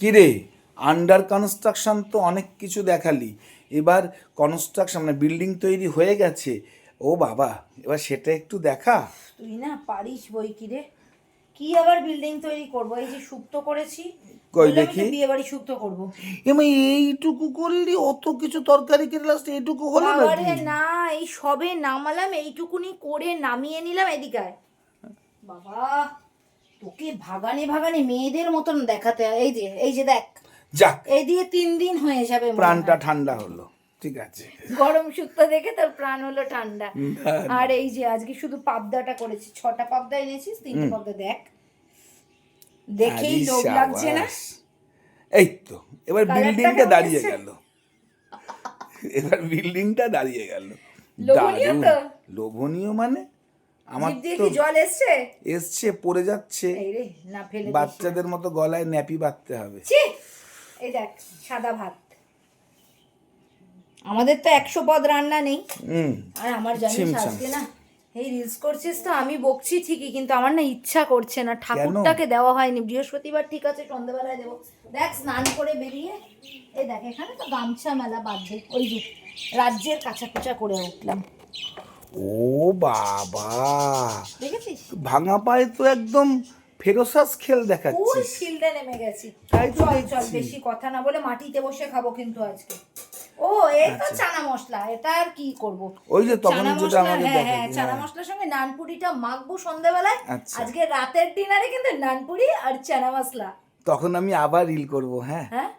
কিরে, under construction তো অনেক কিছু দেখালি, এবার কনস্ট্রাকশন মানে বিল্ডিং তৈরি হয়ে গেছে, ও বাবা, এবার সেটা একটু দেখা। তুই না পারিস বই কি রে, কি আবার বিল্ডিং তৈরি করব? এই যে শুক্তো করেছি, কই বললাম দেখি। তো বিয়ে বাড়ি শুক্তো করব। এমনি এইটুকু করলি, অত কিছু তরকারি কেটে লাস্ট এইটুকু হলো বাবারে নাকি? না, এই সবে নামালাম, এইটুকুনি করে নামিয়ে নিলাম। এদিকে আয়। বাবা, তোকে ভাগানে ভাগানে মেয়েদের মতন দেখাতে হয়। এই যে দেখ, যাক, এই দিয়ে 3 দিন হয়ে যাবে মনে প্রাণটা হয়। ঠান্ডা হলো, ঠিক আছে। গরম শুক্তো দেখে তোর প্রাণ হলো ঠান্ডা। না, আর এই যে আজকে শুধু পাবদাটা করেছি, 6টা পাবদা এনেছিস, 3টে পাবদা দেখ, দেখেই আরে লোভ লাগছে না? সাবাস। এই তো, এবার কালারটা বিল্ডিংটা কেমন দাঁড়িয়ে এসছে? গেল, এবার বিল্ডিংটা দাঁড়িয়ে গেল। লোভনীয় দারুণ তো? লোভনীয় মানে আমার জিভ দিয়ে তো কি জল এসছে? এসছে, পড়ে যাচ্ছে। এই রে, না ফেলে দিস না। বাচ্চাদের মতো গলায় ন্যাপি বাঁধতে হবে। ছি! এই দেখ, সাদা ভাত। আমাদের তো 100 পদ রান্না নেই। আর আমার জানিস ছিমছাম। আজকে না, এই রিলস করছিস তো, আমি বকছি ঠিকই, কিন্তু আমার না ইচ্ছা করছে না, ঠাকুরটাকে দেওয়া হয়নি। বৃহস্পতিবার ঠিক আছে, সন্ধ্যাবেলায় দেবো। দেখ, স্নান করে বেরিয়ে এই দেখ, এখানে তো গামছা মেলা বাঁধবে, ওই যে রাজ্যের কাঁচা করে উঠলাম। ও বাবা, দেখেছিস? ভাঙা পায়ে তো একদম ফেরোসাস খেল ফুল দেখাচ্ছিস। ফিল্ডে নেমে গেছি। তাই তো চল দেখছি। চল, বেশি কথা না বলে মাটিতে বসে খাবো কিন্তু আজকে। ও, এই তো চানা মশলা, এটা আর কি করব? ওই যে তখন চানা যেটা মশলা, আমাকে হ্যাঁ দেখালি, চানা হ্যাঁ। মশলার সঙ্গে নানপুরিটা মাখবো সন্ধ্যাবেলায়। আচ্ছা। আজকে রাতের ডিনারে কিন্তু নানপুরি আর চানা মশলা। তখন আমি আবার রিল করব, হ্যাঁ। হ্যাঁ।